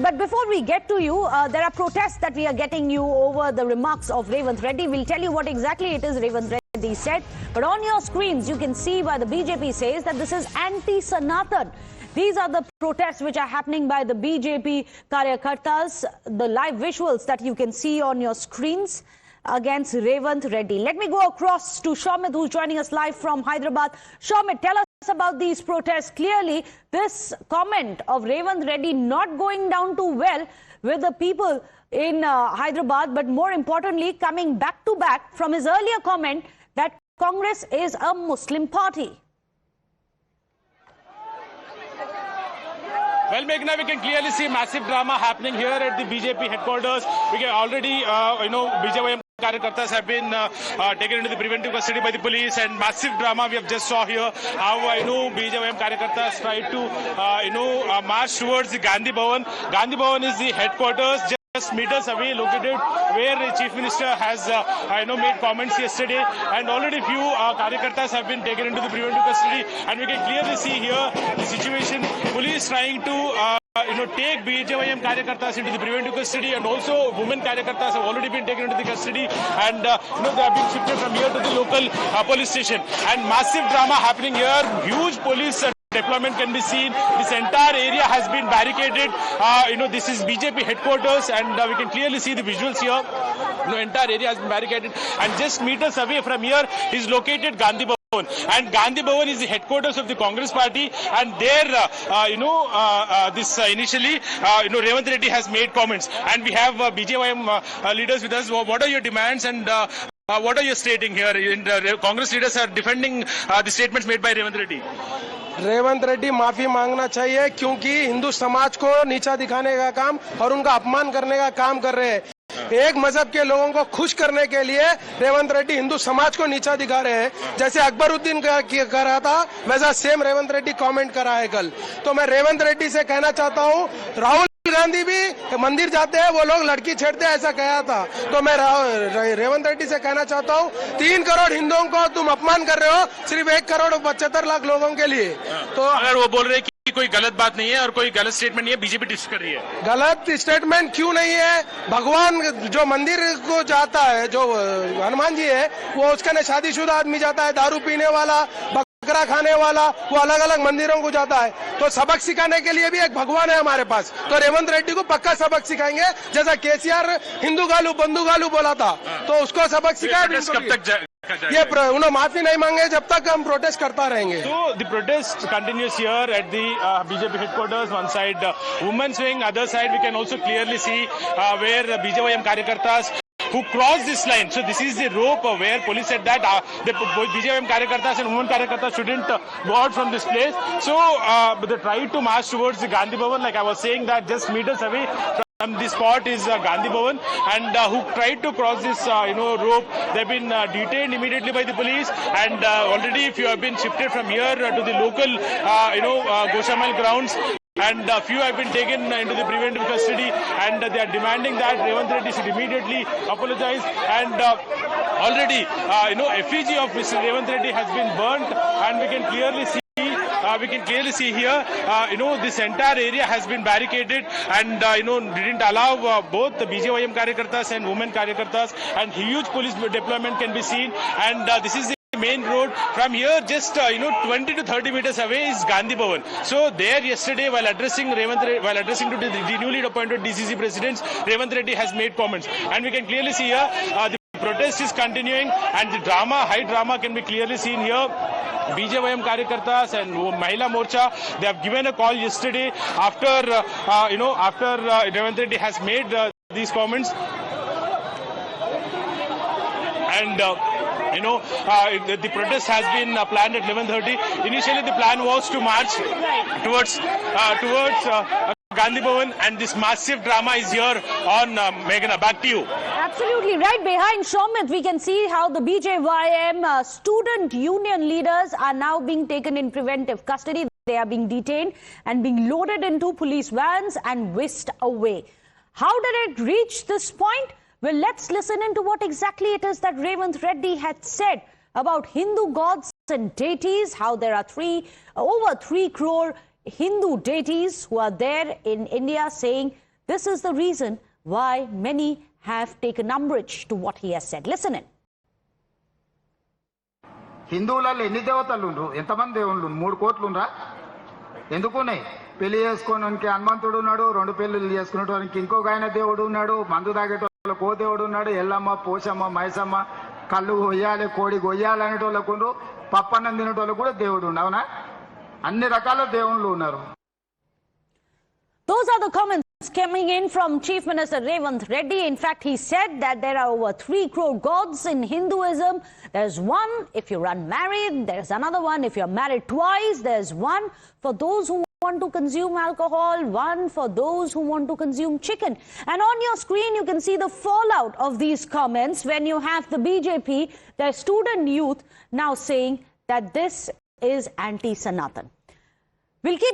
But before we get to you, there are protests that we are getting you over the remarks of Revanth Reddy. We'll tell you what exactly it is Revanth Reddy said. But on your screens, you can see why the BJP says that this is anti-Sanatan. These are the protests which are happening by the BJP Karyakartas, the live visuals that you can see on your screens against Revanth Reddy. Let me go across to Shomit, who's joining us live from Hyderabad. Shomit, tell us about these protests. Clearly, this comment of Revanth Reddy not going down too well with the people in Hyderabad, but more importantly, coming back to back from his earlier comment that Congress is a Muslim party. Well, Meghna, we can clearly see massive drama happening here at the BJP headquarters. We can already, BJP Karyakartas have been taken into the preventive custody by the police, and massive drama we have just saw here. How BJP Karyakartas tried to, march towards the Gandhi Bhavan. Gandhi Bhavan is the headquarters, just meters away, located where the Chief Minister has, made comments yesterday, and already few Karyakartas have been taken into the preventive custody, and we can clearly see here the situation. Police trying to take BJP Karyakartas into the preventive custody, and also women Karyakartas have already been taken into the custody, and they are being shifted from here to the local police station. And massive drama happening here. Huge police deployment can be seen. This entire area has been barricaded. This is BJP headquarters, and we can clearly see the visuals here. Entire area has been barricaded, and just meters away from here is located Gandhi Bhavan. And Gandhi Bhavan is the headquarters of the Congress party, and there, initially, Revanth Reddy has made comments, and we have BJP leaders with us. What are your demands, and what are you stating here? Congress leaders are defending the statements made by Revanth Reddy. Revanth Reddy माफी मांगना चाहिए, क्योंकि हिंदू समाज को नीचा दिखाने का काम और उनका अपमान करने का काम कर रहे हैं। एक मजहब के लोगों को खुश करने के लिए रेवंत रेड्डी हिंदू समाज को नीचा दिखा रहे हैं। जैसे अकबरुद्दीन कर रहा था, वैसा सेम रेवंत रेड्डी कमेंट करा है कल। तो मैं रेवंत रेड्डी से कहना चाहता हूँ, राहुल गांधी भी मंदिर जाते हैं, वो लोग लड़की छेड़ते हैं, ऐसा कहा था। तो मैं रेवंत रेड्डी से कहना चाहता हूँ, 3 करोड़ हिंदुओं को तुम अपमान कर रहे हो सिर्फ 1 करोड़ 75 लाख लोगों के लिए। तो अगर वो बोल रहे कि कोई गलत बात नहीं है और कोई गलत स्टेटमेंट नहीं है, बीजेपी डिस कर रही है। गलत स्टेटमेंट क्यों नहीं है? भगवान जो मंदिर को जाता है, जो हनुमान जी है, वो उसका शादीशुदा आदमी जाता है, दारू पीने वाला, बकरा खाने वाला, वो अलग अलग मंदिरों को जाता है। तो सबक सिखाने के लिए भी एक भगवान है हमारे पास। तो रेवंत रेड्डी को पक्का सबक सिखाएंगे, जैसा केसीआर हिंदू गालू बंधु गालू बोला था, तो उसको सबक सिखाए। कब तक ये उन्होंने माफी नहीं मांगे, जब तक हम प्रोटेस्ट करता रहेंगे। So the protest continues here at the BJP headquarters. One side women's wing, other side we can also clearly see where BJP Karyakartas who crossed this line. So this is the rope where police said that the BJP Karyakartas and women Karyakartas shouldn't go out from this place. So they tried to march towards the Gandhi Bhavan, like I was saying, that just meters away from the spot is Gandhi Bhavan, and who tried to cross this rope, they've been detained immediately by the police, and already if you have been shifted from here to the local Goshamal grounds, and a few have been taken into the preventive custody, and they are demanding that Revanth Reddy should immediately apologize. And already effigy of Mr. Revanth Reddy has been burnt, and we can clearly see here, this entire area has been barricaded, and didn't allow both the BJP Karyakartas and women Karyakartas, and huge police deployment can be seen. And this is the main road. From here, just 20 to 30 meters away is Gandhi Bhavan. So there, yesterday, while addressing to the newly appointed DCC presidents, Revanth Reddy has made comments, and we can clearly see here the protest is continuing, and the high drama can be clearly seen here. BJP Karyakartas and Mahila Morcha, they have given a call yesterday after Revanth Reddy has made these comments, and the protest has been planned at 11:30. Initially, the plan was to march towards Gandhi Bhavan, and this massive drama is here on Meghna. Back to you. Absolutely right. Behind Shomit, we can see how the BJYM student union leaders are now being taken in preventive custody. They are being detained and being loaded into police vans and whisked away. How did it reach this point? Well, let's listen into what exactly it is that Revanth Reddy had said about Hindu gods and deities, how there are over 3 crore Hindu deities who are there in India, saying This is the reason why many have taken umbrage to what he has said. Listen in. హిందువులలో ఎన్ని దేవతలు ఉండ్రు? ఎంతమంది దేవుళ్ళు? 3 కోట్లు ఉండ్రా? ఎందుకున్నాయి? పెళ్లి చేసుకోవడానికి హనుమంతుడు ఉన్నాడు, 2 పెళ్లిళ్ళు చేసుకునేటోనికి ఇంకొక ఆయన దేవుడు ఉన్నాడు, మందు తాగేటోళ్ళకి ఓ దేవుడు ఉన్నాడు, ఎల్లమ్మ, పోషమ్మ, మైసమ్మ, కళ్ళు కొయ్యాలి, కోడి కొయ్యాలి అనేటోళ్ళకు ఉండ్రు, పప్పన్నం తినేటోళ్ళకు కూడా దేవుడు ఉండు. అవునా? అన్ని రకాల దేవుళ్ళు ఉన్నారు. Those are the comments coming in from Chief Minister Revanth Reddy. In fact, he said that there are over 3 crore gods in Hinduism. There's one if you're unmarried. There's another one if you're married twice. There's one for those who want to consume alcohol, one for those who want to consume chicken. And on your screen, you can see the fallout of these comments when you have the BJP, their student youth, now saying that this is anti-Sanatan. We'll keep